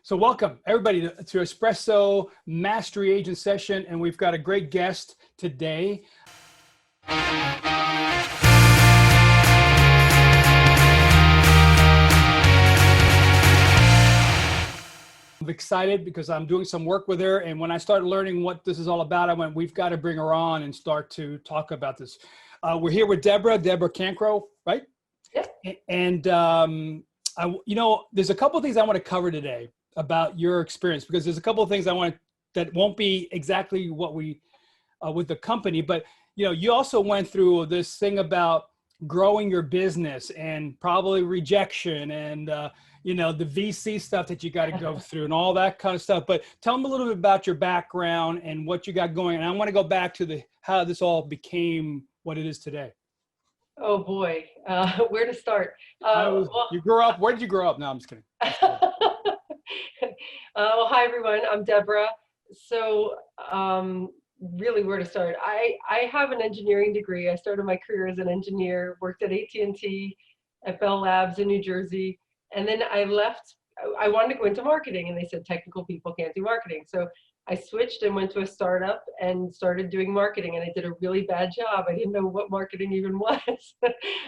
So welcome everybody to Espresso Mastery Agent Session, and we've got a great guest today. I'm excited because I'm doing some work with her, and when I started learning what this is all about, I went, we've got to bring her on and start to talk about this. We're here with Debra Cancron, right? Yep. And there's a couple of things I want to cover today about your experience, because there's a couple of things I want that won't be exactly what we with the company, but you also went through this thing about growing your business and probably rejection and the VC stuff that you got to go through and all that kind of stuff. But tell them a little bit about your background and what you got going. And I want to go back to how this all became what it is today. Oh boy, where to start? You grew up. Where did you grow up? No, I'm just kidding. Well, hi everyone. I'm Deborah. So, really, where to start? I have an engineering degree. I started my career as an engineer. Worked at AT&T at Bell Labs in New Jersey, and then I left. I wanted to go into marketing, and they said technical people can't do marketing. So I switched and went to a startup and started doing marketing, and I did a really bad job. I didn't know what marketing even was.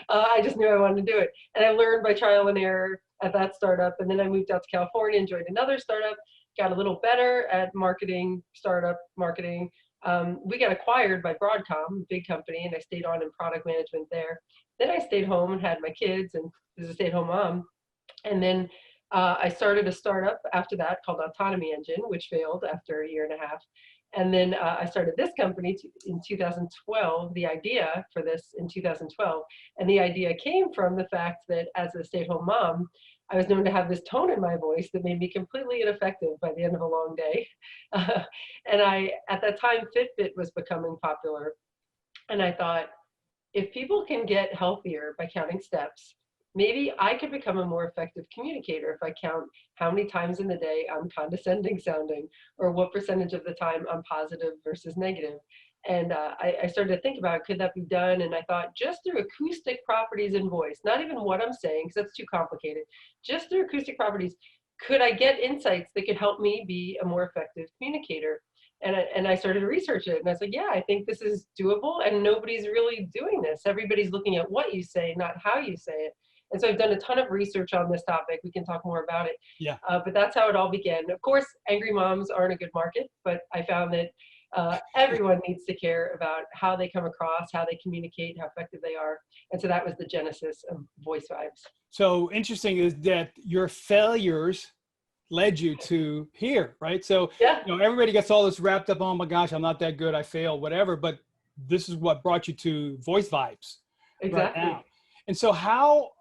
I just knew I wanted to do it. And I learned by trial and error at that startup. And then I moved out to California and joined another startup, got a little better at marketing, startup marketing. We got acquired by Broadcom, a big company, and I stayed on in product management there. Then I stayed home and had my kids and was a stay-at-home mom. And then I started a startup after that called Autonomy Engine, which failed after a year and a half. And then I started this company in 2012, the idea for this in 2012. And the idea came from the fact that as a stay-at-home mom, I was known to have this tone in my voice that made me completely ineffective by the end of a long day. And at that time, Fitbit was becoming popular. And I thought, if people can get healthier by counting steps, maybe I could become a more effective communicator if I count how many times in the day I'm condescending sounding, or what percentage of the time I'm positive versus negative. And I started to think about, could that be done? And I thought, just through acoustic properties in voice, not even what I'm saying, because that's too complicated, just through acoustic properties, could I get insights that could help me be a more effective communicator? And I started to research it, and I was like, yeah, I think this is doable, and nobody's really doing this. Everybody's looking at what you say, not how you say it. And so I've done a ton of research on this topic. We can talk more about it. Yeah. But that's how it all began. Of course, angry moms aren't a good market, but I found that everyone needs to care about how they come across, how they communicate, how effective they are. And so that was the genesis of VoiceVibes. So interesting is that your failures led you to here, right? So yeah. Everybody gets all this wrapped up, oh my gosh, I'm not that good, I failed, whatever. But this is what brought you to VoiceVibes. Exactly. Right now. And so how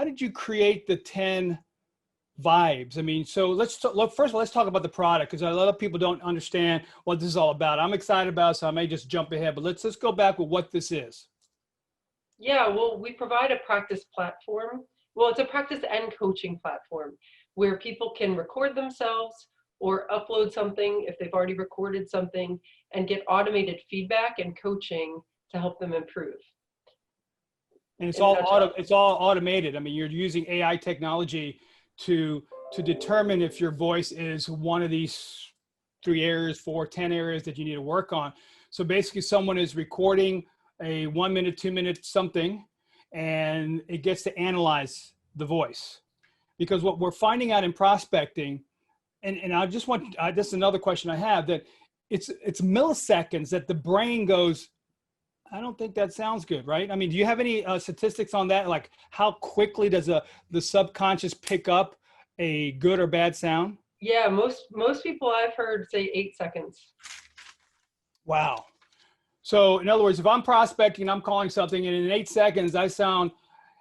did you create the 10 vibes? I mean, so first of all, let's talk about the product, because a lot of people don't understand what this is all about. I'm excited about it, so I may just jump ahead, but let's go back with what this is. Yeah, well, we provide a practice platform. Well, it's a practice and coaching platform where people can record themselves or upload something if they've already recorded something and get automated feedback and coaching to help them improve. And it's all automated. I mean, you're using AI technology to determine if your voice is one of these 3 areas, 4, 10 areas that you need to work on. So basically someone is recording a 1 minute, 2 minute something, and it gets to analyze the voice. Because what we're finding out in prospecting, and I just want, this is another question I have, that it's milliseconds that the brain goes, I don't think that sounds good, right? I mean, do you have any statistics on that? Like how quickly does the subconscious pick up a good or bad sound? Yeah, most people I've heard say 8 seconds. Wow. So in other words, if I'm prospecting, I'm calling something, and in 8 seconds I sound,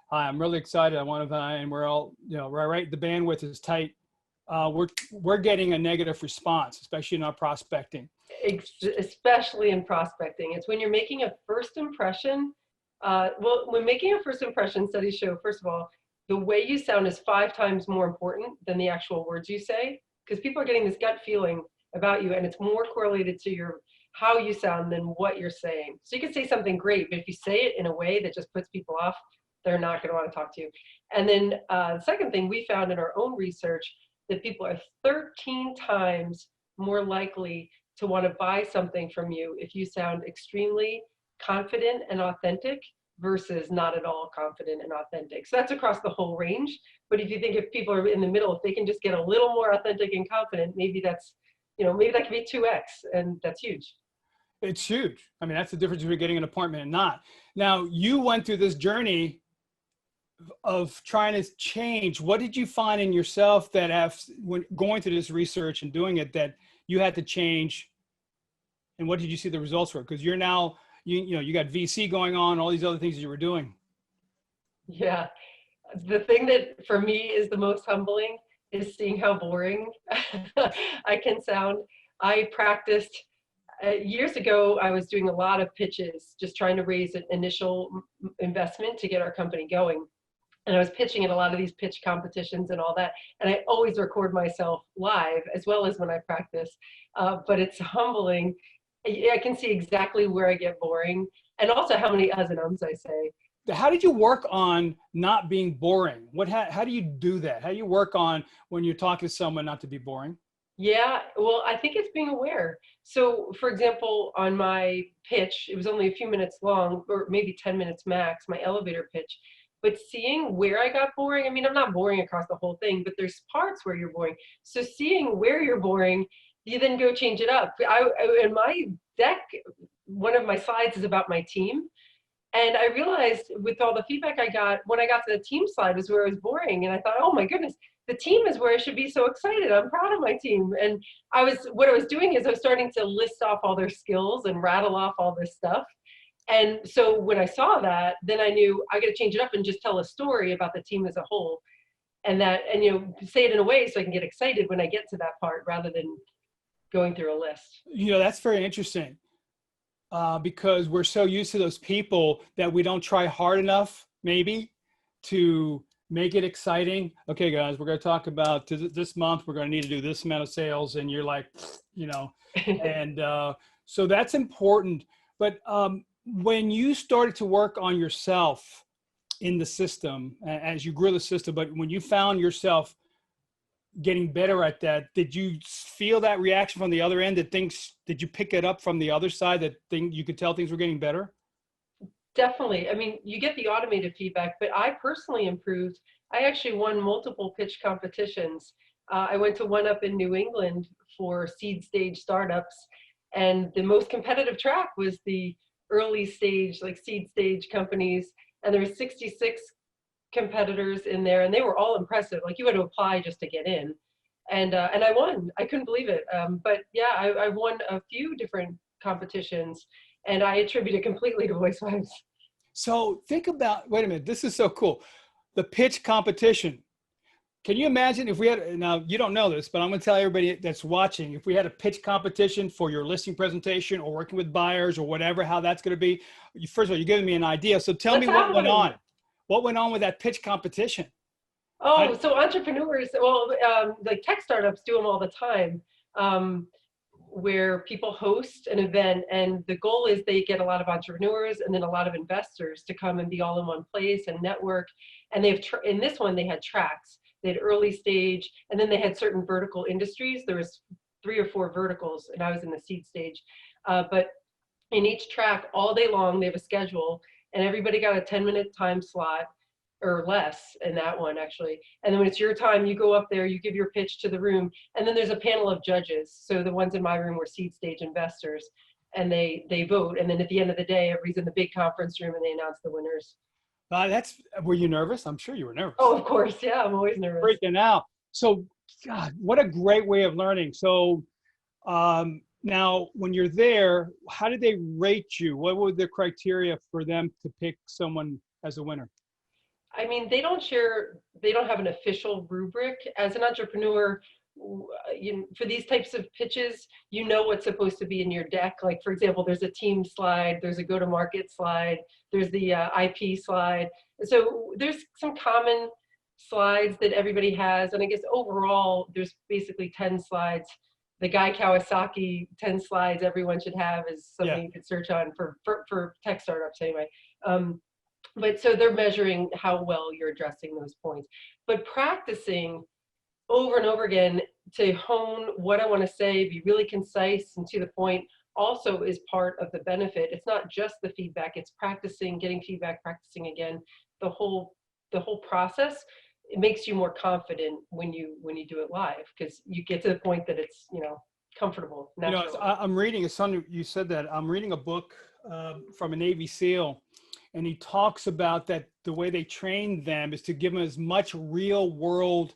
hi, I'm really excited, I want to, and we're all, right, the bandwidth is tight. We're getting a negative response, especially in our prospecting. Especially in prospecting. It's when you're making a first impression. When making a first impression, studies show, first of all, the way you sound is 5 times more important than the actual words you say, because people are getting this gut feeling about you, and it's more correlated to how you sound than what you're saying. So you can say something great, but if you say it in a way that just puts people off, they're not going to want to talk to you. And then the second thing we found in our own research that people are 13 times more likely to want to buy something from you if you sound extremely confident and authentic versus not at all confident and authentic. So that's across the whole range. But if you think if people are in the middle, if they can just get a little more authentic and confident, maybe that's, maybe that could be 2x, and that's huge. It's huge. I mean, that's the difference between getting an appointment and not. Now, you went through this journey of trying to change. What did you find in yourself that when going through this research and doing it, that you had to change? And what did you see the results were? Because you're now, you got VC going on, all these other things that you were doing. Yeah. The thing that for me is the most humbling is seeing how boring I can sound. I practiced years ago. I was doing a lot of pitches, just trying to raise an initial investment to get our company going. And I was pitching at a lot of these pitch competitions and all that. And I always record myself live as well as when I practice. But it's humbling. I can see exactly where I get boring and also how many uhs and ums I say. How did you work on not being boring? How do you do that? How do you work on when you're talking to someone not to be boring? Yeah, well, I think it's being aware. So for example, on my pitch, it was only a few minutes long, or maybe 10 minutes max, my elevator pitch. But seeing where I got boring, I mean, I'm not boring across the whole thing, but there's parts where you're boring. So seeing where you're boring, you then go change it up. In my deck, one of my slides is about my team. And I realized with all the feedback I got, when I got to the team slide was where I was boring. And I thought, oh my goodness, the team is where I should be so excited. I'm proud of my team. And what I was doing is I was starting to list off all their skills and rattle off all this stuff. And so when I saw that, then I knew I got to change it up and just tell a story about the team as a whole, and say it in a way so I can get excited when I get to that part rather than going through a list. That's very interesting because we're so used to those people that we don't try hard enough, maybe, to make it exciting. Okay, guys, we're going to talk about this month, we're going to need to do this amount of sales. And you're like, and so that's important. But when you started to work on yourself in the system, as you grew the system, but when you found yourself getting better at that, did you feel that reaction from the other end? Did you pick it up from the other side that you could tell things were getting better? Definitely. I mean, you get the automated feedback, but I personally improved. I actually won multiple pitch competitions. I went to one up in New England for seed stage startups, and the most competitive track was the early stage, like seed stage companies. And there were 66 competitors in there, and they were all impressive. Like you had to apply just to get in. And I won. I couldn't believe it. But yeah, I won a few different competitions, and I attribute it completely to VoiceVibes. So think about, wait a minute, this is so cool. The pitch competition. Can you imagine if we had, now you don't know this, but I'm going to tell everybody that's watching, if we had a pitch competition for your listing presentation or working with buyers or whatever, how that's going to be. First of all, you're giving me an idea. So tell me what went on. What went on with that pitch competition? Oh, so entrepreneurs, well, like tech startups do them all the time, where people host an event, and the goal is they get a lot of entrepreneurs and then a lot of investors to come and be all in one place and network. And in this one, they had tracks. They had early stage, and then they had certain vertical industries. There was 3 or 4 verticals, and I was in the seed stage. But in each track, all day long, they have a schedule, and everybody got a 10-minute time slot or less in that one, actually. And then when it's your time, you go up there, you give your pitch to the room, and then there's a panel of judges. So the ones in my room were seed stage investors, and they vote. And then at the end of the day, everybody's in the big conference room, and they announce the winners. Were you nervous? I'm sure you were nervous. Oh, of course. Yeah, I'm always nervous. Freaking out. So, God, what a great way of learning. So now when you're there, how did they rate you? What were the criteria for them to pick someone as a winner? I mean, they don't have an official rubric. As an entrepreneur, for these types of pitches, you know what's supposed to be in your deck. Like, for example, there's a team slide, there's a go-to-market slide, there's the IP slide. So there's some common slides that everybody has. And I guess overall, there's basically 10 slides. The Guy Kawasaki 10 slides everyone should have is something you could search on for tech startups anyway. But so they're measuring how well you're addressing those points. But practicing over and over again to hone what I want to say, be really concise and to the point, also is part of the benefit. It's not just the feedback, it's practicing, getting feedback, practicing again, the whole process. It makes you more confident when you do it live, because you get to the point that it's, comfortable, natural. I'm reading you said that I'm reading a book from a Navy SEAL, and he talks about that the way they train them is to give them as much real world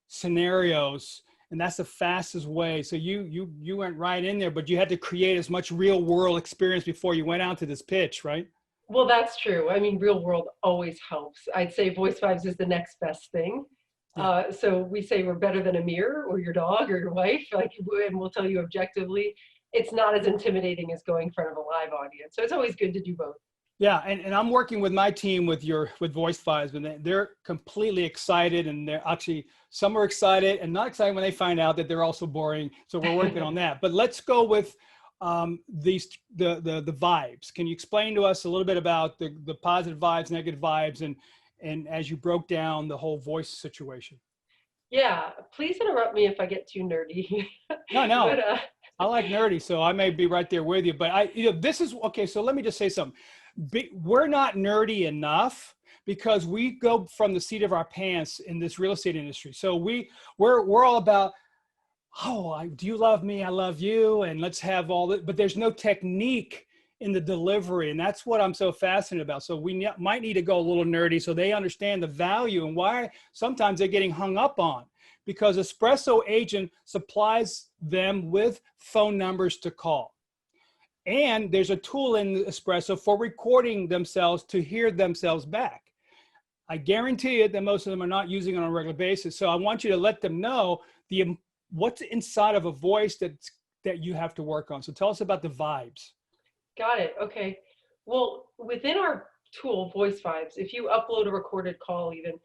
scenarios, and that's the fastest way. So you went right in there, but you had to create as much real world experience before you went out to this pitch, right? Well, that's true. I mean, real world always helps. I'd say VoiceVibes is the next best thing. Yeah. So we say we're better than a mirror or your dog or your wife, and we'll tell you objectively. It's not as intimidating as going in front of a live audience. So it's always good to do both. Yeah, and I'm working with my team with VoiceVibes, and they're completely excited, and they're actually, some are excited and not excited when they find out that they're also boring. So we're working on that. But let's go with the vibes. Can you explain to us a little bit about the positive vibes, negative vibes, and as you broke down the whole voice situation? Yeah, please interrupt me if I get too nerdy. No. But, I like nerdy, so I may be right there with you. But this is okay. So let me just say something. We're not nerdy enough because we go from the seat of our pants in this real estate industry. So we're all about, do you love me? I love you, and let's have all that. But there's no technique in the delivery, and that's what I'm so fascinated about. So we might need to go a little nerdy so they understand the value and why sometimes they're getting hung up on, because Espresso agent supplies them with phone numbers to call. And there's a tool in Espresso for recording themselves to hear themselves back. I guarantee you that most of them are not using it on a regular basis. So I want you to let them know what's inside of a voice that you have to work on. So tell us about the vibes. Got it. Okay. Well, within our tool, VoiceVibes, if you upload a recorded call even,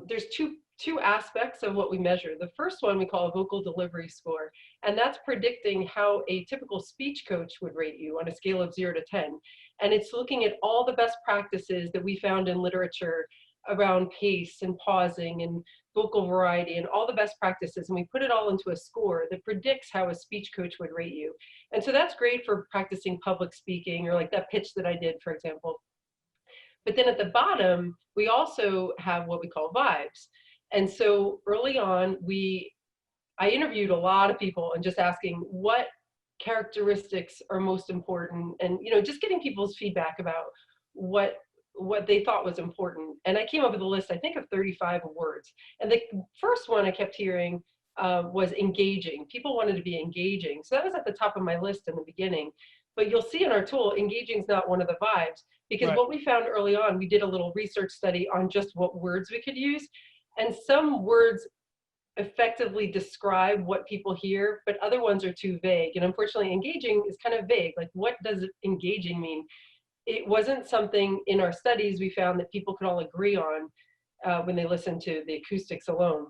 there's two aspects of what we measure. The first one we call a vocal delivery score, and that's predicting how a typical speech coach would rate you on a scale of 0 to 10. And it's looking at all the best practices that we found in literature around pace and pausing and vocal variety and all the best practices, and we put it all into a score that predicts how a speech coach would rate you. And so that's great for practicing public speaking, or like that pitch that I did, for example. But then at the bottom, we also have what we call vibes. And so early on, I interviewed a lot of people and just asking what characteristics are most important, and just getting people's feedback about what they thought was important. And I came up with a list, I think, of 35 words. And the first one I kept hearing was engaging. People wanted to be engaging. So that was at the top of my list in the beginning. But you'll see in our tool, engaging is not one of the vibes, because right. What we found early on, we did a little research study on just what words we could use. And some words effectively describe what people hear, but other ones are too vague. And unfortunately, engaging is kind of vague. Like, what does engaging mean? It wasn't something in our studies we found that people could all agree on when they listened to the acoustics alone.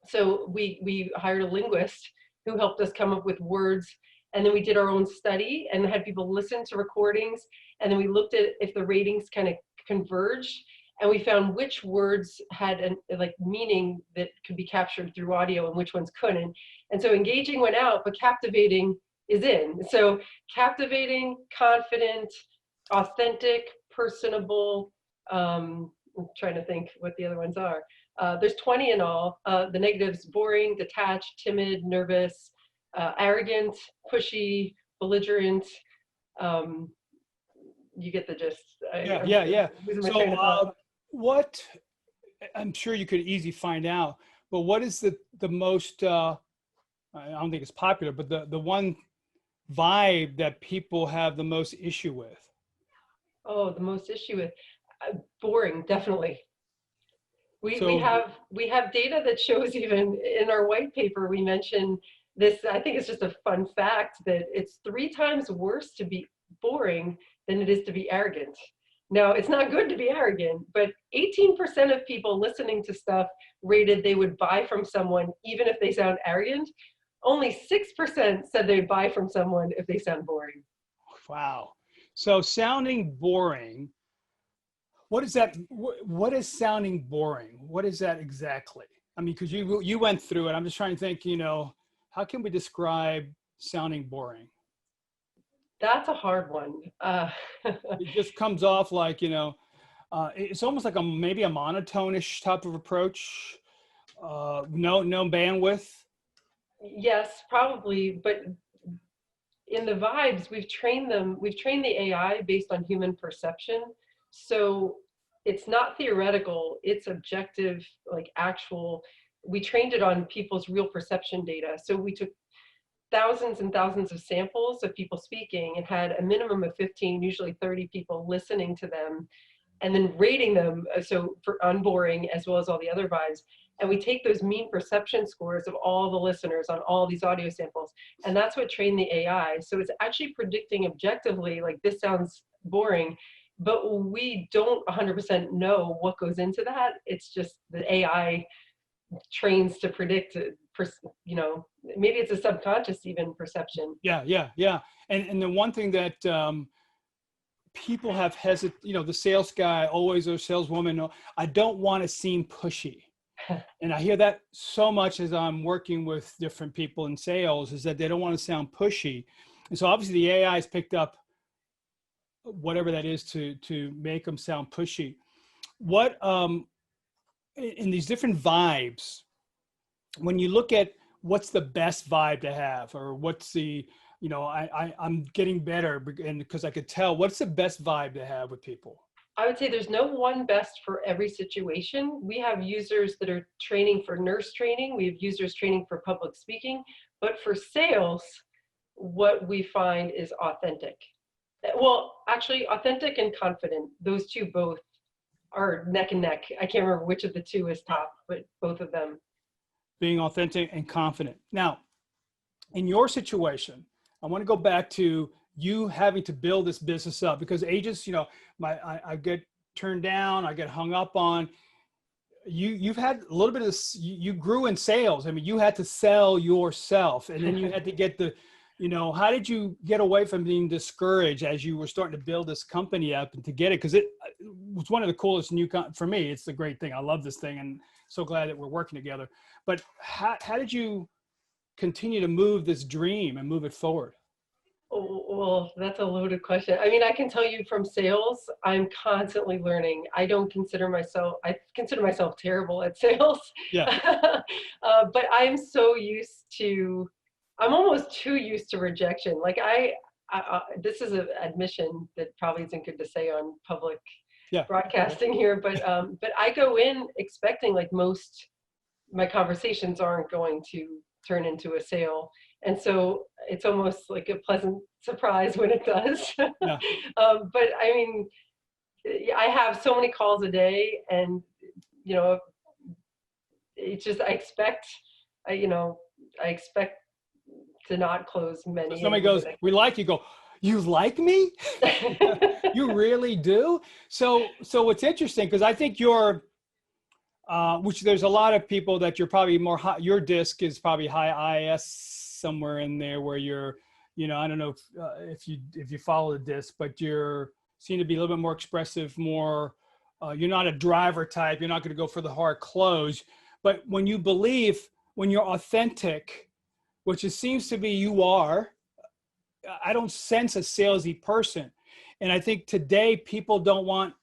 So we hired a linguist who helped us come up with words, and then we did our own study and had people listen to recordings, and then we looked at if the ratings kind of converged, and we found which words had meaning that could be captured through audio and which ones couldn't. And so engaging went out, but captivating is in. So captivating, confident, authentic, personable, I'm trying to think what the other ones are. There's 20 in all. The negatives: boring, detached, timid, nervous, arrogant, pushy, belligerent. You get the gist. Yeah. So what, I'm sure you could easily find out, but what is the most, I don't think it's popular, but the one vibe that people have the most issue with? Oh, the most issue with boring, definitely. We have data that shows, even in our white paper, we mentioned this. I think it's just a fun fact that it's 3 times worse to be boring than it is to be arrogant. Now, it's not good to be arrogant, but 18% of people listening to stuff rated they would buy from someone even if they sound arrogant. Only 6% said they'd buy from someone if they sound boring. Wow. So sounding boring, what is that? What is sounding boring? What is that exactly? I mean, because you went through it. I'm just trying to think, how can we describe sounding boring? That's a hard one. It just comes off like, it's almost like maybe a monotone-ish type of approach. No bandwidth. Yes, probably. But in the vibes, we've trained the AI based on human perception. So it's not theoretical, it's objective, like actual. We trained it on people's real perception data. So we took thousands and thousands of samples of people speaking and had a minimum of 15, usually 30 people listening to them, and then rating them, so for unboring as well as all the other vibes. And we take those mean perception scores of all the listeners on all these audio samples, and that's what trained the AI. So it's actually predicting objectively, like, this sounds boring, but we don't 100% know what goes into that. It's just the AI trains to predict, maybe it's a subconscious even perception. Yeah. And the one thing that people have the sales guy always, or saleswoman, I don't want to seem pushy. And I hear that so much as I'm working with different people in sales, is that they don't want to sound pushy. And so obviously the AI has picked up whatever that is to make them sound pushy. What, in these different vibes, when you look at what's the best vibe to have, or what's the, I'm getting better, and because I could tell, what's the best vibe to have with people? I would say there's no one best for every situation. We have users that are training for nurse training. We have users training for public speaking. But for sales, what we find is authentic. Well, actually, authentic and confident, those two both are neck and neck. I can't remember which of the two is top, but both of them. Being authentic and confident. Now, in your situation, I want to go back to you having to build this business up, because agents, I get turned down, I get hung up on. You've had a little bit of this, you grew in sales. I mean, you had to sell yourself, and then you had to get how did you get away from being discouraged as you were starting to build this company up and to get it? Because it was one of the coolest for me, it's the great thing. I love this thing and so glad that we're working together. But how did you continue to move this dream and move it forward? Oh, well, that's a loaded question. I mean, I can tell you from sales, I'm constantly learning. I consider myself terrible at sales. Yeah. But I'm so used to, I'm almost too used to rejection. Like this is an admission that probably isn't good to say on public broadcasting here, but I go in expecting, like, my conversations aren't going to turn into a sale. And so it's almost like a pleasant surprise when it does. Yeah. But I mean, I have so many calls a day, and, it's just, I expect to not close many. So somebody goes, "We like you." Go, "You like me?" You really do? So what's interesting, because I think you're, which there's a lot of people that you're probably more high, your disc is probably high IS somewhere in there, where you're, I don't know if you follow the disc, but you're seem to be a little bit more expressive, more, you're not a driver type. You're not going to go for the hard close. But when you're authentic, which it seems to be you are, I don't sense a salesy person. And I think today people don't want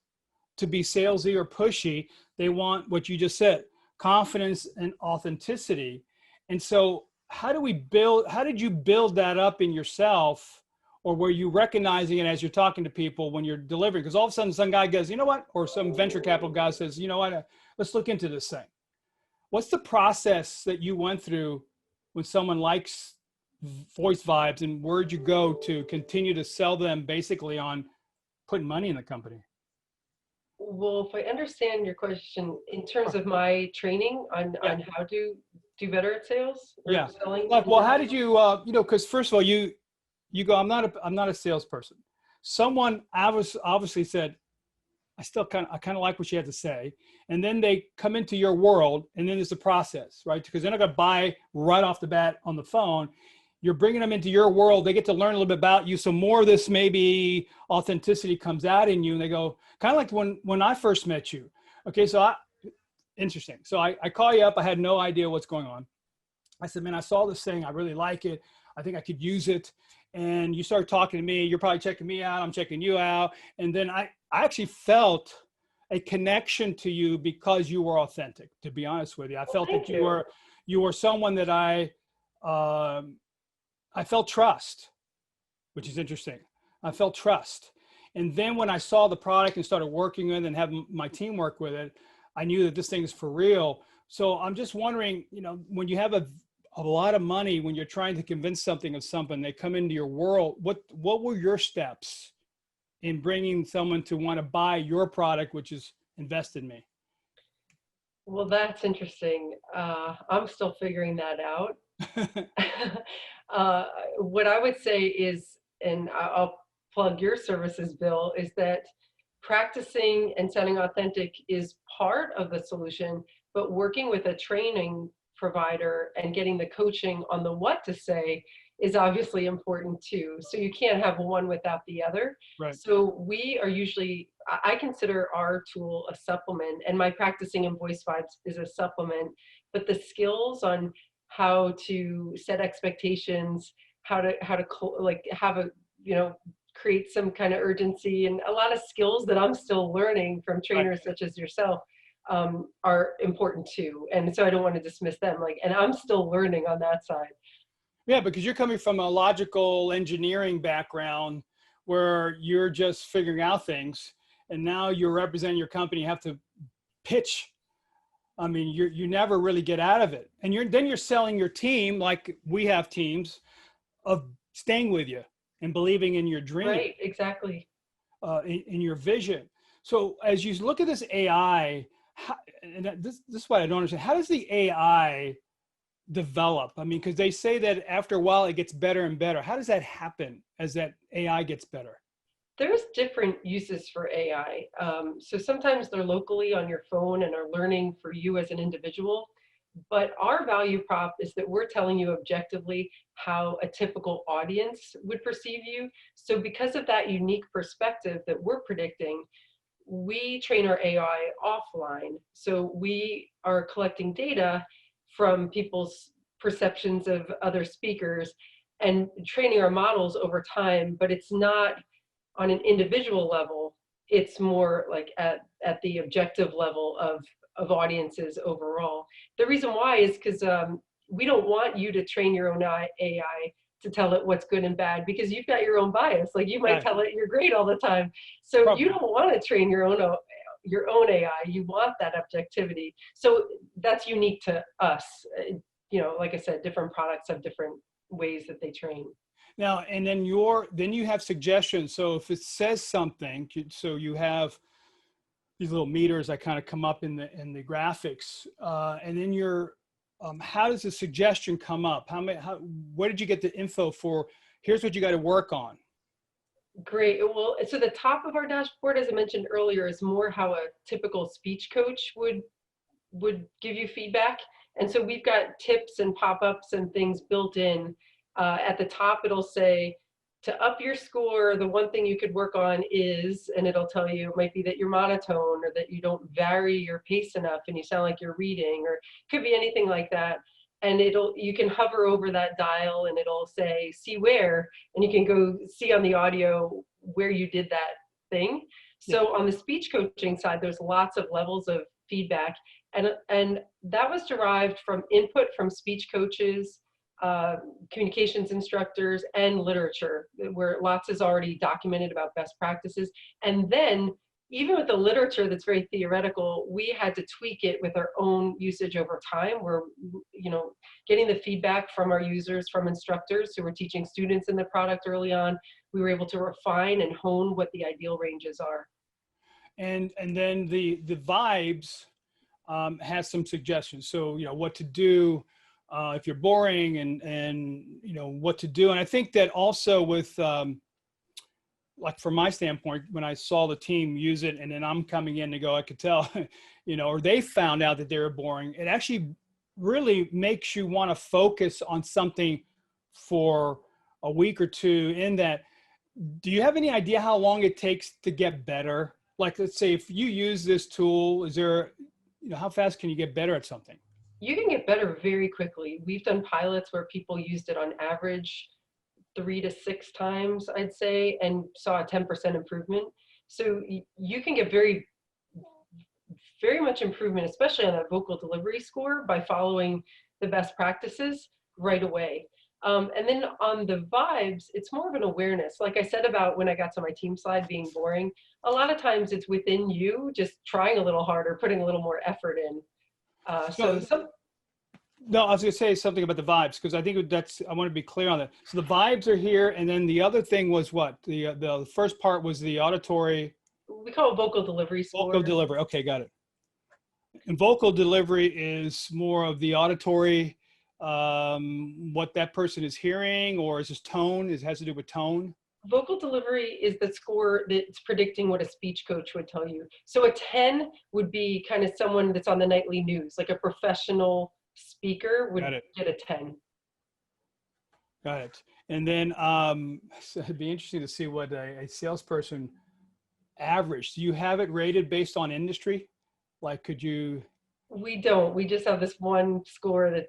to be salesy or pushy. They want what you just said, confidence and authenticity. And so how did you build that up in yourself, or were you recognizing it as you're talking to people when you're delivering? Because all of a sudden some guy goes, "You know what?" Or some venture capital guy says, "You know what, let's look into this thing." What's the process that you went through when someone likes VoiceVibes, and where'd you go to continue to sell them basically on putting money in the company? Well, if I understand your question in terms of my training on how to do better at sales or selling. Well, how did you, because first of all, you go, I'm not a salesperson. Someone obviously said, I kind of like what you had to say. And then they come into your world, and then there's a process, right? Because they're not going to buy right off the bat on the phone. You're bringing them into your world. They get to learn a little bit about you. So more of this maybe authenticity comes out in you, and they go, kind of like when I first met you. Okay, so interesting. So I call you up. I had no idea what's going on. I said, man, I saw this thing. I really like it. I think I could use it. And you started talking to me. You're probably checking me out. I'm checking you out. And then I actually felt a connection to you because you were authentic, to be honest with you. I felt that you were someone that I felt trust, which is interesting. I felt trust. And then when I saw the product and started working with it and having my team work with it, I knew that this thing is for real. So I'm just wondering, you know, when you have a lot of money, when you're trying to convince something of something, they come into your world, what were your steps in bringing someone to want to buy your product, which is invest in me? Well, that's interesting. I'm still figuring that out. What I would say is, and I'll plug your services, Bill, is that practicing and sounding authentic is part of the solution, but working with a training provider and getting the coaching on the what to say is obviously important too. So you can't have one without the other. Right. So we are usually, I consider our tool a supplement, and my practicing in VoiceVibes is a supplement, but the skills on how to set expectations, how to like have a, you know, create some kind of urgency, and a lot of skills that I'm still learning from trainers such as yourself are important too. And so I don't want to dismiss them, like, and I'm still learning on that side. Yeah, because you're coming from a logical engineering background where you're just figuring out things, and now you're representing your company, you have to pitch. I mean, you never really get out of it. And then you're selling your team, like we have teams, of staying with you and believing in your dream. Right, exactly. In your vision. So as you look at this AI, this is what I don't understand. How does the AI develop? I mean, because they say that after a while it gets better and better. How does that happen as that AI gets better? There's different uses for AI. So sometimes they're locally on your phone and are learning for you as an individual. But our value prop is that we're telling you objectively how a typical audience would perceive you. So because of that unique perspective that we're predicting, we train our AI offline. So we are collecting data from people's perceptions of other speakers and training our models over time, but it's not on an individual level. It's more like at the objective level of audiences overall. The reason why is because we don't want you to train your own AI to tell it what's good and bad, because you've got your own bias. Like you might tell it you're great all the time. So Probably. You don't want to train your own AI. You want that objectivity. So that's unique to us. You know, like I said, different products have different ways that they train. Now, and then you have suggestions. So if it says something, so you have these little meters that kind of come up in the graphics, and then how does the suggestion come up? Where did you get the info for? Here's what you got to work on. Great. Well, so the top of our dashboard, as I mentioned earlier, is more how a typical speech coach would give you feedback. And so we've got tips and pop-ups and things built in. At the top, it'll say, to up your score, the one thing you could work on is, and it'll tell you, it might be that you're monotone, or that you don't vary your pace enough and you sound like you're reading, or it could be anything like that. And you can hover over that dial and it'll say, see where, and you can go see on the audio where you did that thing. So on the speech coaching side, there's lots of levels of feedback. And that was derived from input from speech coaches, communications instructors, and literature, where lots is already documented about best practices. And then even with the literature that's very theoretical, we had to tweak it with our own usage over time. We're, you know, getting the feedback from our users, from instructors who were teaching students in the product early on. We were able to refine and hone what the ideal ranges are. And then the Vibes has some suggestions. So, you know, what to do if you're boring, and you know what to do. And I think that also with like from my standpoint, when I saw the team use it, and then I'm coming in to go, I could tell, you know, or they found out that they were boring. It actually really makes you want to focus on something for a week or two. In that, do you have any idea how long it takes to get better? Like, let's say if you use this tool, is there how fast can you get better at something? You can get better very quickly. We've done pilots where people used it on average 3 to 6 times, I'd say, and saw a 10% improvement. So you can get very much improvement, especially on that vocal delivery score, by following the best practices right away. And then on the vibes, it's more of an awareness. Like I said about when I got to my team slide being boring, a lot of times it's within you just trying a little harder, putting a little more effort in. No, I was going to say something about the vibes, because I think I want to be clear on that. So the vibes are here. And then the other thing was what? The first part was the auditory. We call it vocal delivery score. Vocal delivery. Okay, got it. And vocal delivery is more of the auditory, what that person is hearing, or is this tone? It has to do with tone. Vocal delivery is the score that's predicting what a speech coach would tell you. So a 10 would be kind of someone that's on the nightly news, like a professional speaker would get a 10. Got it. And then so it'd be interesting to see what a salesperson average. Do you have it rated based on industry? Like, could you? We don't. We just have this one score that,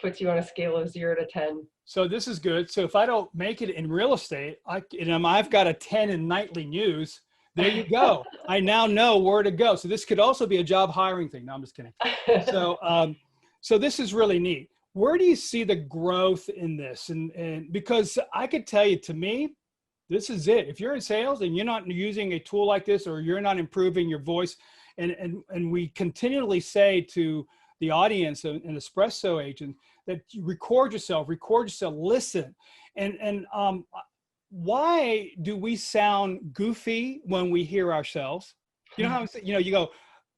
puts you on a scale of 0 to 10. So this is good. So if I don't make it in real estate, I've got a 10 in nightly news. There you go. I now know where to go. So this could also be a job hiring thing. No, I'm just kidding. So this is really neat. Where do you see the growth in this? And because I could tell you, to me, this is it. If you're in sales and you're not using a tool like this, or you're not improving your voice, and we continually say to the audience and Espresso agent that you record yourself, listen. And why do we sound goofy when we hear ourselves? You know how, you go,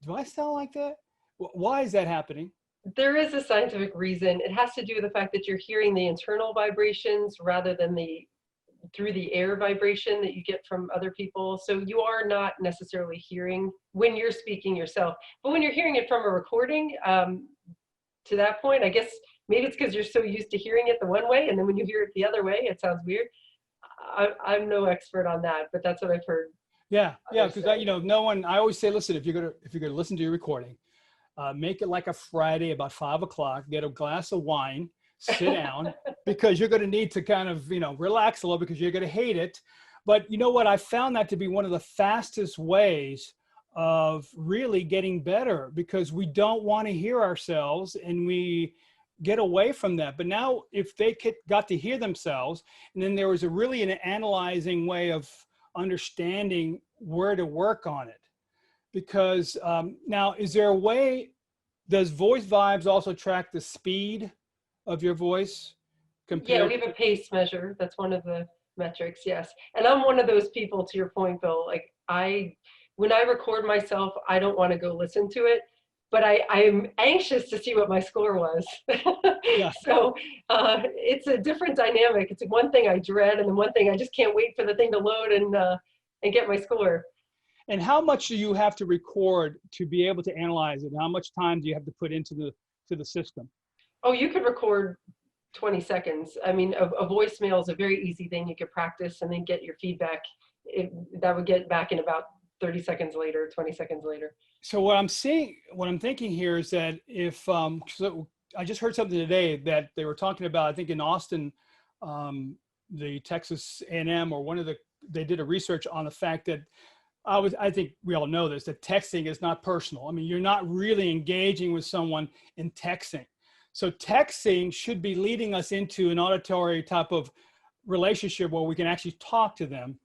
do I sound like that? Why is that happening? There is a scientific reason. It has to do with the fact that you're hearing the internal vibrations rather than through the air vibration that you get from other people. So you are not necessarily hearing when you're speaking yourself, but when you're hearing it from a recording, to that point, I guess maybe it's because you're so used to hearing it the one way, and then when you hear it the other way, it sounds weird. I'm no expert on that, but that's what I've heard. Yeah, because I always say, listen, if you're gonna listen to your recording, make it like a Friday about 5 o'clock, get a glass of wine, sit down, because you're going to need to kind of, relax a little, because you're going to hate it. But you know what? I found that to be one of the fastest ways of really getting better, because we don't want to hear ourselves and we get away from that. But now if they got to hear themselves, and then there was an analyzing way of understanding where to work on it. Because now, is there a way, does VoiceVibes also track the speed of your voice? Yeah, we have a pace measure. That's one of the metrics, yes. And I'm one of those people, to your point, Bill, like when I record myself, I don't want to go listen to it, but I'm anxious to see what my score was. Yeah. So it's a different dynamic. It's one thing I dread, and then one thing I just can't wait for the thing to load and get my score. And how much do you have to record to be able to analyze it? How much time do you have to put into the system? Oh, you could record 20 seconds. I mean, a voicemail is a very easy thing. You could practice and then get your feedback. That would get back in about 30 seconds later, 20 seconds later. So what I'm thinking here is that if, so I just heard something today that they were talking about, I think in Austin, the Texas A&M, or they did a research on the fact that, I think we all know this, that texting is not personal. I mean, you're not really engaging with someone in texting. So texting should be leading us into an auditory type of relationship where we can actually talk to them.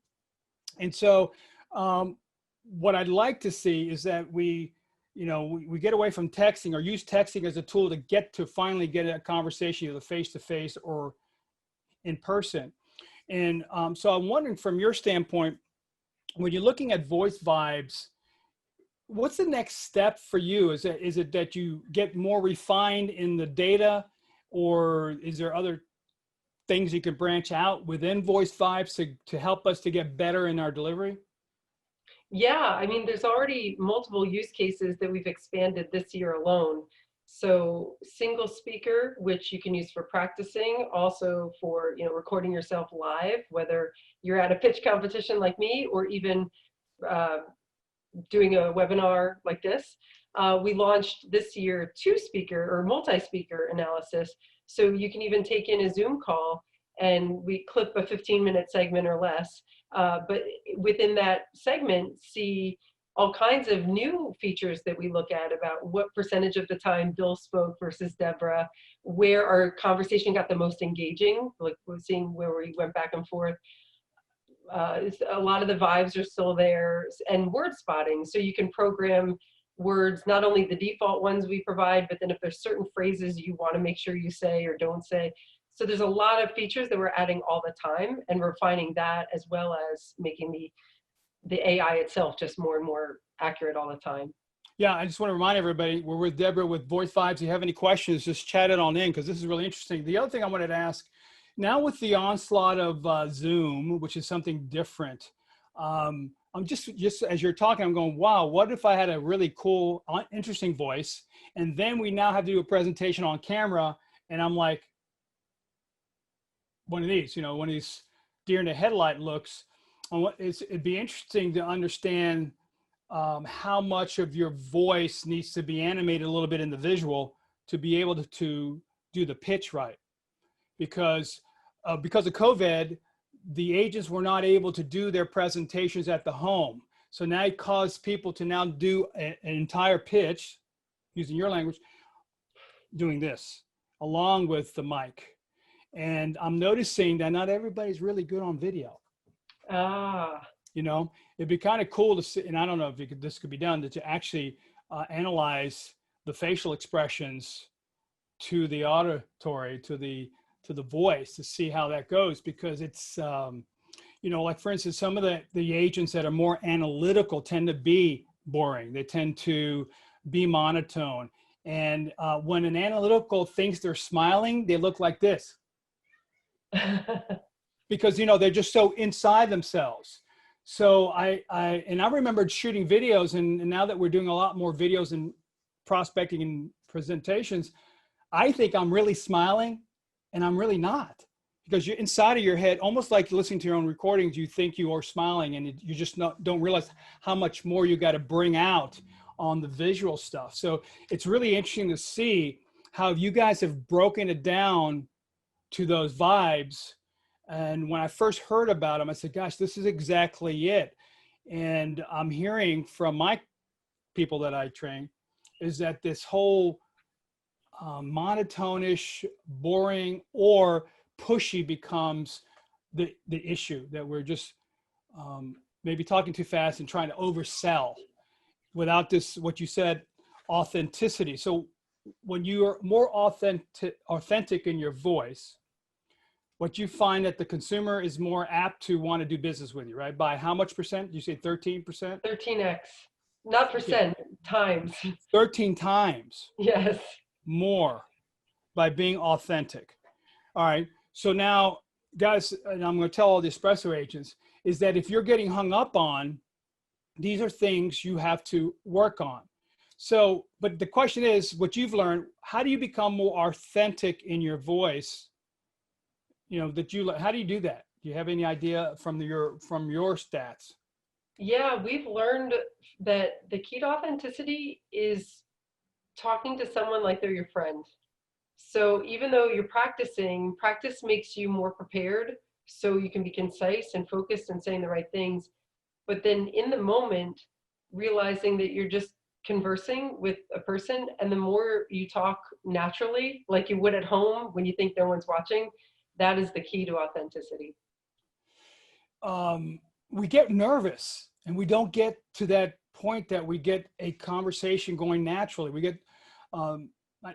And so what I'd like to see is that we get away from texting, or use texting as a tool to finally get a conversation either face-to-face or in person. And so I'm wondering, from your standpoint, when you're looking at VoiceVibes, what's the next step for you? Is it that you get more refined in the data, or is there other things you can branch out within VoiceVibes to help us to get better in our delivery? Yeah, I mean, there's already multiple use cases that we've expanded this year alone. So single speaker, which you can use for practicing, also for recording yourself live, whether you're at a pitch competition like me, or even doing a webinar like this. we launched this year 2-speaker or multi-speaker analysis. So you can even take in a Zoom call and we clip a 15-minute segment or less. But within that segment, see all kinds of new features that we look at about what percentage of the time Bill spoke versus Deborah, where our conversation got the most engaging, like we're seeing where we went back and forth. A lot of the vibes are still there, and word spotting. So you can program words, not only the default ones we provide, but then if there's certain phrases you want to make sure you say or don't say. So there's a lot of features that we're adding all the time and refining that, as well as making the AI itself just more and more accurate all the time. Yeah, I just want to remind everybody, we're with Deborah with VoiceVibes. If you have any questions, just chat it on in, because this is really interesting. The other thing I wanted to ask, now with the onslaught of Zoom, which is something different, I'm just as you're talking, I'm going, wow, what if I had a really cool, interesting voice, and then we now have to do a presentation on camera, and I'm like, one of these, one of these deer in the headlight looks. It'd be interesting to understand how much of your voice needs to be animated a little bit in the visual to be able to do the pitch right. Because of COVID, the agents were not able to do their presentations at the home. So now it caused people to now do an entire pitch, using your language, doing this, along with the mic. And I'm noticing that not everybody's really good on video. It'd be kind of cool to see, and I don't know if this could be done, to actually analyze the facial expressions to the auditory, to the voice, to see how that goes, because it's, like for instance, some of the agents that are more analytical tend to be boring. They tend to be monotone. And when an analytical thinks they're smiling, they look like this. Because, they're just so inside themselves. So I remembered shooting videos, and now that we're doing a lot more videos and prospecting and presentations, I think I'm really smiling, and I'm really not, because you're inside of your head, almost like listening to your own recordings, you think you are smiling, and you just don't realize how much more you got to bring out on the visual stuff. So it's really interesting to see how you guys have broken it down to those vibes. And when I first heard about them, I said, gosh, this is exactly it. And I'm hearing from my people that I train is that this whole monotonish, boring, or pushy becomes the issue, that we're just maybe talking too fast and trying to oversell without this, what you said, authenticity. So when you're more authentic in your voice, what you find that the consumer is more apt to want to do business with you, right? By how much percent? You say 13%? 13x, not percent, times. 13 times. Yes. More by being authentic. All right. So now, guys, and I'm going to tell all the Espresso agents, is that if you're getting hung up on, these are things you have to work on. So, but the question is, what you've learned, how do you become more authentic in your voice? How do you do that? Do you have any idea from your stats? Yeah, we've learned that the key to authenticity is talking to someone like they're your friend. So even though you're practicing, practice makes you more prepared, so you can be concise and focused and saying the right things. But then in the moment, realizing that you're just conversing with a person, and the more you talk naturally, like you would at home when you think no one's watching, that is the key to authenticity. We get nervous, and we don't get to that point that we get a conversation going naturally. We get,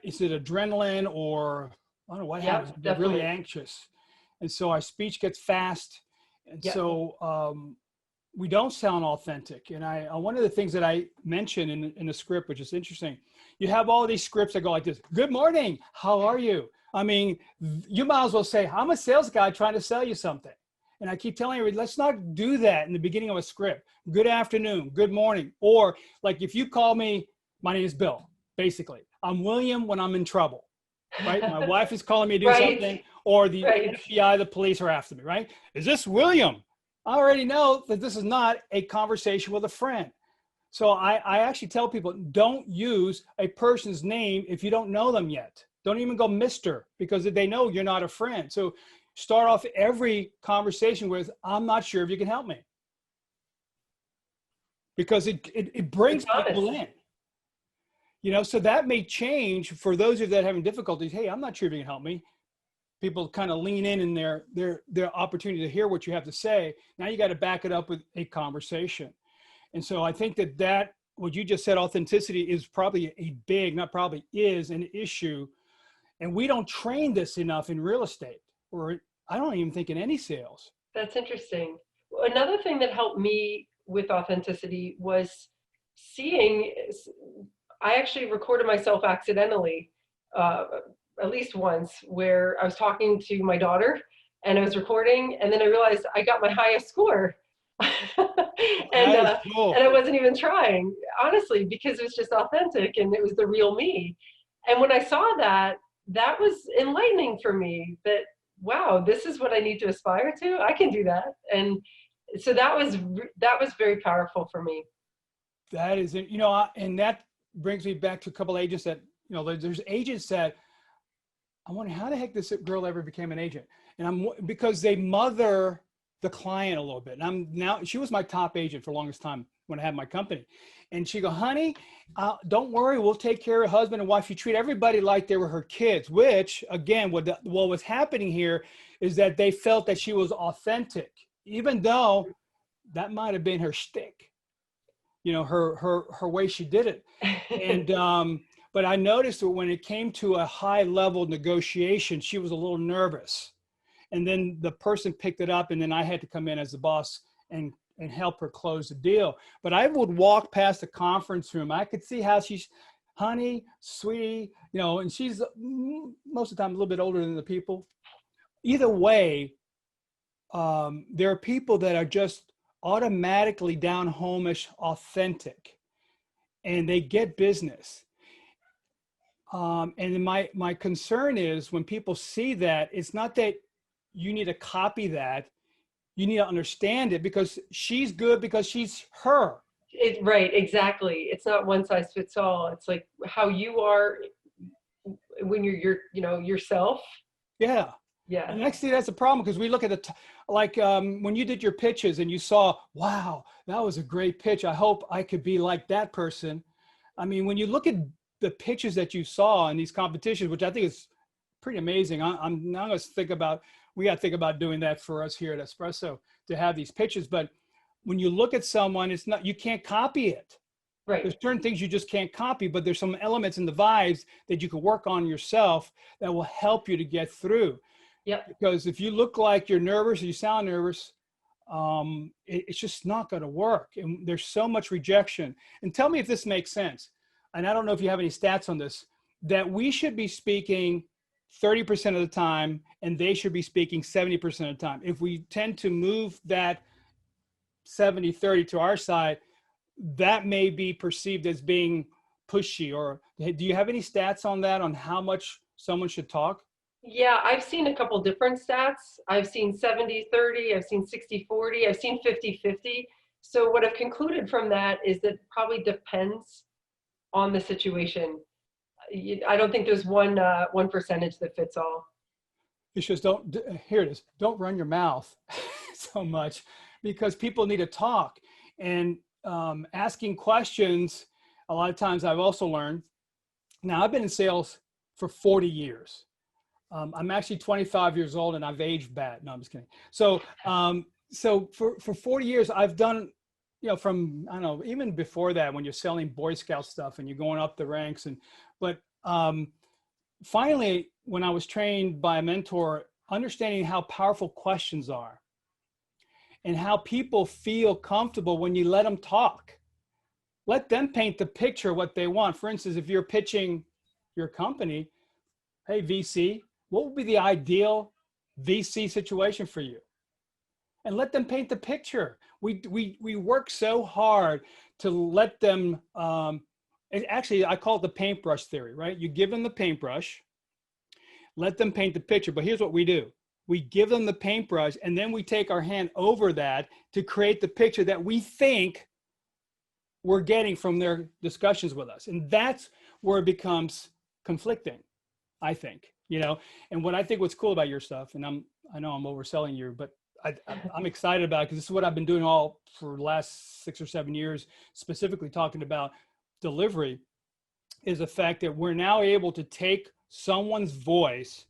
is it adrenaline, or I don't know what happens? We're really anxious. And so our speech gets fast. And so we don't sound authentic. And one of the things that I mentioned in the script, which is interesting, you have all these scripts that go like this: good morning, how are you? I mean, you might as well say, I'm a sales guy trying to sell you something. And I keep telling you, let's not do that in the beginning of a script. Good afternoon, good morning. Or like if you call me, my name is Bill, basically. I'm William when I'm in trouble, right? My wife is calling me to do something, or the FBI, the police are after me, right? Is this William? I already know that this is not a conversation with a friend. So I actually tell people, don't use a person's name if you don't know them yet. Don't even go Mr. because they know you're not a friend. So start off every conversation with, I'm not sure if you can help me. Because it brings people in. You know, so that may change for those of you that are having difficulties. Hey, I'm not sure if you can help me. People kind of lean in their opportunity to hear what you have to say. Now you got to back it up with a conversation. And so I think that what you just said, authenticity, is probably is an issue. And we don't train this enough in real estate, or I don't even think in any sales. That's interesting. Another thing that helped me with authenticity was seeing, I actually recorded myself accidentally, at least once, where I was talking to my daughter and I was recording, and then I realized I got my highest score. and cool. And I wasn't even trying, honestly, because it was just authentic and it was the real me. And when I saw that, that was enlightening for me, that, wow, this is what I need to aspire to. I can do that. And so that was very powerful for me. That is, you know, and that brings me back to a couple of agents that, you know, there's agents that I wonder how the heck this girl ever became an agent. And because they mother the client a little bit. And she was my top agent for the longest time when I had my company. And she go, honey, don't worry, we'll take care of husband and wife. You treat everybody like they were her kids, which again, what was happening here is that they felt that she was authentic, even though that might've been her shtick, you know, her way she did it. And, but I noticed that when it came to a high level negotiation, she was a little nervous. And then the person picked it up, and then I had to come in as the boss and help her close the deal. But I would walk past the conference room. I could see how she's, honey, sweetie, you know, and she's most of the time a little bit older than the people. Either way, there are people that are just automatically down home-ish authentic, and they get business. And my concern is when people see that, it's not that you need to copy that. You need to understand it because she's good because she's her. Right, exactly. It's not one size fits all. It's like how you are when you're you know, yourself. Yeah. Yeah. And actually that's a problem because we look at when you did your pitches and you saw, wow, that was a great pitch. I hope I could be like that person. I mean, when you look at the pitches that you saw in these competitions, which I think is pretty amazing. I'm now going to think about, we got to think about doing that for us here at Espresso to have these pitches. But when you look at someone, it's not, you can't copy it. Right. There's certain things you just can't copy, but there's some elements in the vibes that you can work on yourself that will help you to get through. Yep. Because if you look like you're nervous or you sound nervous, it's just not going to work. And there's so much rejection. And tell me if this makes sense. And I don't know if you have any stats on this, that we should be speaking 30% of the time and they should be speaking 70% of the time. If we tend to move that 70-30 to our side, that may be perceived as being pushy. Or do you have any stats on that, on how much someone should talk? Yeah, I've seen a couple different stats. I've seen 70-30, I've seen 60-40, I've seen 50-50. So what I've concluded from that is that probably depends on the situation. I don't think there's one percentage that fits all. It's just here it is. Don't run your mouth so much because people need to talk. And asking questions, a lot of times I've also learned, now I've been in sales for 40 years. I'm actually 25 years old and I've aged bad. No, I'm just kidding. So, so for 40 years, I've done, you know, from, I don't know, even before that, when you're selling Boy Scout stuff and you're going up the ranks. But finally, when I was trained by a mentor, understanding how powerful questions are and how people feel comfortable when you let them talk. Let them paint the picture of what they want. For instance, if you're pitching your company, hey, VC, what would be the ideal VC situation for you? And let them paint the picture. We work so hard to let them, actually, I call it the paintbrush theory, right? You give them the paintbrush, let them paint the picture. But here's what we do. We give them the paintbrush, and then we take our hand over that to create the picture that we think we're getting from their discussions with us. And that's where it becomes conflicting, I think, you know. And what I think what's cool about your stuff, and I know I'm overselling you, but I'm excited about it because this is what I've been doing all for the last 6 or 7 years, specifically talking about delivery, is the fact that we're now able to take someone's voice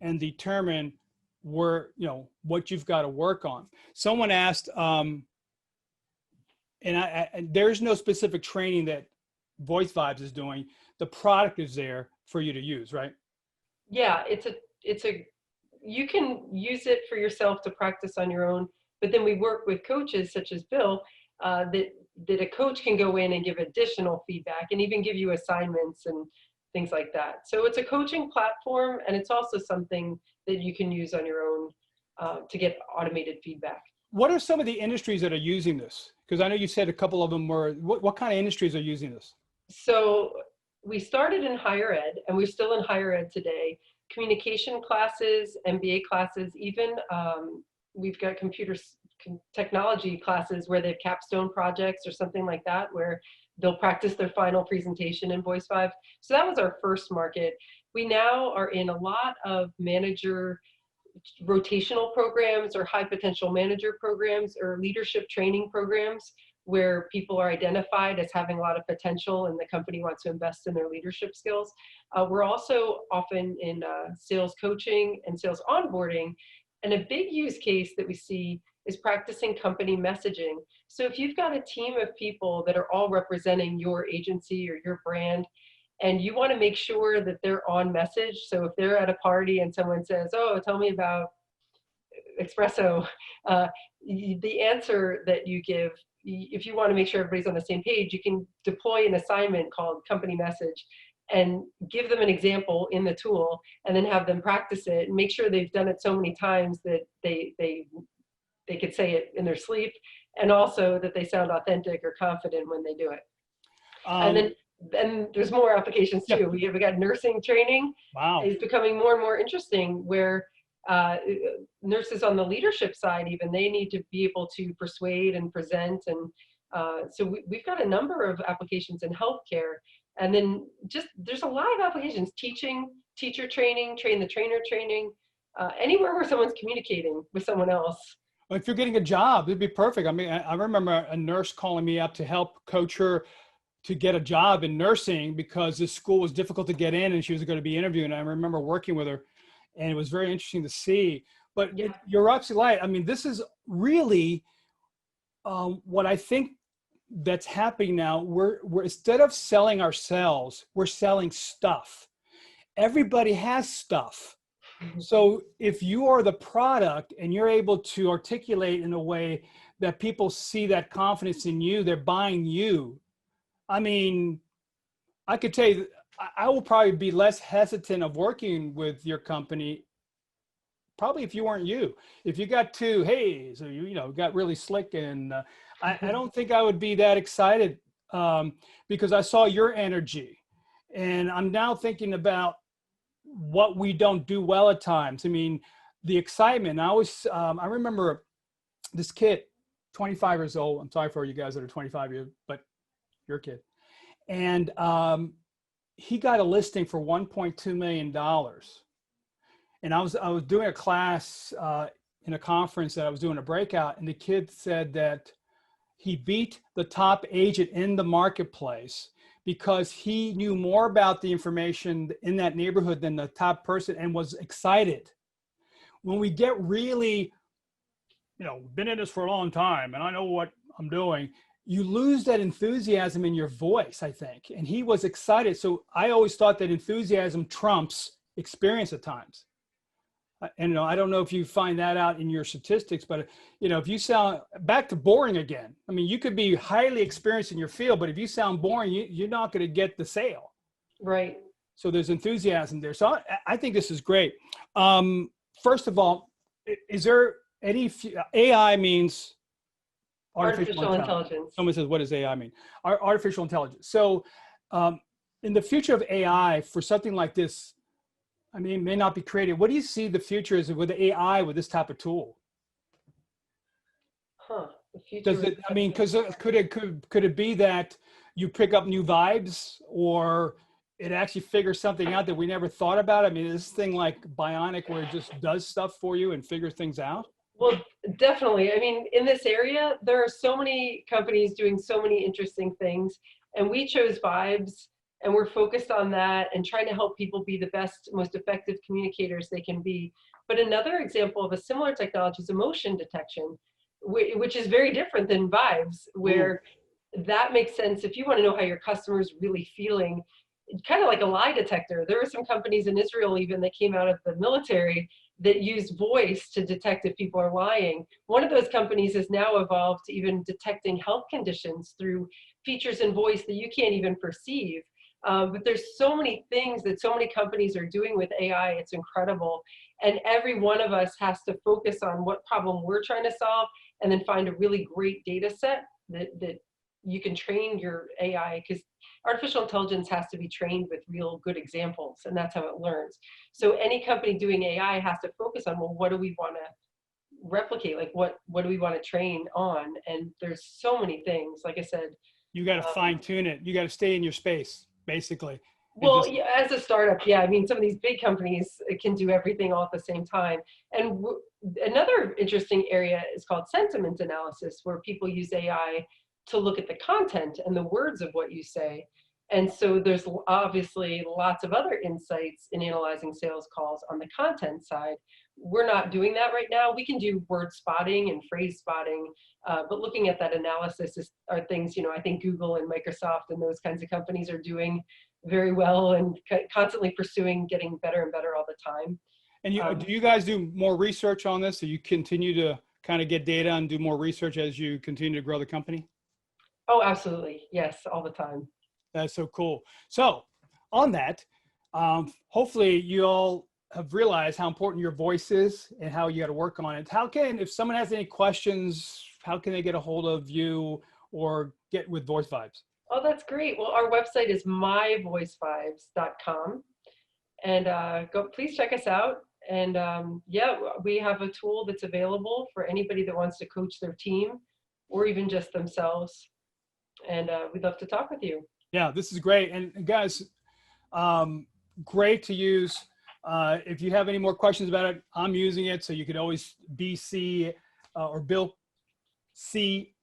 and determine where, you know, what you've got to work on. Someone asked, and there's no specific training that VoiceVibes is doing. The product is there for you to use, right? Yeah, you can use it for yourself to practice on your own, but then we work with coaches such as Bill, that a coach can go in and give additional feedback and even give you assignments and things like that. So it's a coaching platform, and it's also something that you can use on your own to get automated feedback. What are some of the industries that are using this? Because I know you said a couple of them were, what kind of industries are using this? So we started in higher ed, and we're still in higher ed today. Communication classes, MBA classes, even we've got technology classes where they have capstone projects or something like that, where they'll practice their final presentation in VoiceVibes. So that was our first market. We now are in a lot of manager rotational programs or high potential manager programs or leadership training programs where people are identified as having a lot of potential and the company wants to invest in their leadership skills. We're also often in sales coaching and sales onboarding. And a big use case that we see is practicing company messaging. So if you've got a team of people that are all representing your agency or your brand, and you want to make sure that they're on message. So if they're at a party and someone says, oh, tell me about Espresso, the answer that you give, if you want to make sure everybody's on the same page, you can deploy an assignment called company message and give them an example in the tool and then have them practice it and make sure they've done it so many times that they could say it in their sleep, and also that they sound authentic or confident when they do it. And then there's more applications too. We got nursing training. Wow. Is becoming more and more interesting, where nurses on the leadership side, even they need to be able to persuade and present. And so we've got a number of applications in healthcare. And then just there's a lot of applications, teacher training, train the trainer training, anywhere where someone's communicating with someone else. Well, if you're getting a job, it'd be perfect. I mean, I remember a nurse calling me up to help coach her to get a job in nursing because this school was difficult to get in and she was going to be interviewing. I remember working with her and it was very interesting to see. But yeah, you're absolutely right. I mean, this is really what I think that's happening now. We're instead of selling ourselves, we're selling stuff. Everybody has stuff. So if you are the product and you're able to articulate in a way that people see that confidence in you, they're buying you. I mean, I could tell you, I will probably be less hesitant of working with your company, probably if you weren't you. If you got to, hey, so you know, got really slick, and I don't think I would be that excited because I saw your energy. And I'm now thinking about what we don't do well at times. I mean, the excitement. I remember this kid, 25 years old. I'm sorry for you guys that are 25 years, but your kid. And he got a listing for $1.2 million. And I was doing a class in a conference that I was doing a breakout, and the kid said that he beat the top agent in the marketplace because he knew more about the information in that neighborhood than the top person and was excited. When we get really, you know, been in this for a long time and I know what I'm doing, you lose that enthusiasm in your voice, I think. And he was excited. So I always thought that enthusiasm trumps experience at times. And, you know, I don't know if you find that out in your statistics, but, you know, if you sound back to boring again, I mean, you could be highly experienced in your field, but if you sound boring, you're not going to get the sale. Right. So there's enthusiasm there. So I think this is great. First of all, is there any, AI means artificial intelligence. Someone says, what does AI mean? Artificial intelligence. So in the future of AI, for something like this, I mean, it may not be created. What do you see the future is with AI with this type of tool? The future. Does it, I mean, because could it be that you pick up new vibes, or it actually figures something out that we never thought about? I mean, is this thing like bionic where it just does stuff for you and figures things out? Well, definitely. I mean, in this area, there are so many companies doing so many interesting things, and we chose Vibes, and we're focused on that and trying to help people be the best, most effective communicators they can be. But another example of a similar technology is emotion detection, which is very different than Vibes, where that makes sense. If you want to know how your customer's really feeling, kind of like a lie detector. There were some companies in Israel even that came out of the military that use voice to detect if people are lying. One of those companies has now evolved to even detecting health conditions through features in voice that you can't even perceive. But there's so many things that so many companies are doing with AI, it's incredible. And every one of us has to focus on what problem we're trying to solve and then find a really great data set that you can train your AI, because artificial intelligence has to be trained with real good examples, and that's how it learns. So any company doing AI has to focus on, well, what do we want to replicate? Like what do we want to train on? And there's so many things, like I said. You got to fine tune it. You got to stay in your space, basically. Well, yeah, as a startup, yeah, I mean, some of these big companies can do everything all at the same time. And another interesting area is called sentiment analysis, where people use AI to look at the content and the words of what you say. And so there's obviously lots of other insights in analyzing sales calls on the content side. We're not doing that right now. We can do word spotting and phrase spotting, but looking at that analysis are things, you know, I think Google and Microsoft and those kinds of companies are doing very well and constantly pursuing getting better and better all the time. And do you guys do more research on this? So you continue to kind of get data and do more research as you continue to grow the company? Oh, absolutely. Yes, all the time. That's so cool. So on that, hopefully you all have realized how important your voice is and how you got to work on it. If someone has any questions, how can they get a hold of you or get with VoiceVibes? Oh, that's great. Well, our website is myvoicevibes.com, and please check us out. And yeah, we have a tool that's available for anybody that wants to coach their team or even just themselves. And we'd love to talk with you. Yeah, this is great. And guys, great to use. If you have any more questions about it, I'm using it. So you could always BC or Bill C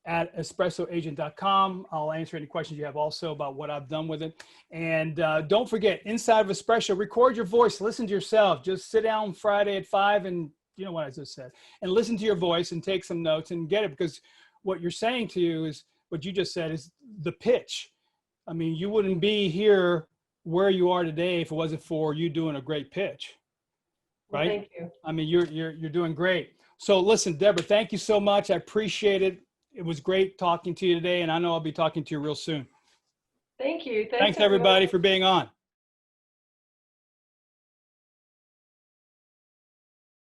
at espressoagent.com. I'll answer any questions you have also about what I've done with it. And don't forget, inside of Espresso, record your voice, listen to yourself. Just sit down Friday at 5 and you know what I just said, and listen to your voice and take some notes and get it, because what you're saying to you is, what you just said is the pitch. I mean, you wouldn't be here where you are today if it wasn't for you doing a great pitch, right? Well, thank you. I mean, you're doing great. So listen, Deborah, thank you so much. I appreciate it. It was great talking to you today, and I know I'll be talking to you real soon. Thank you. Thanks everybody for being on.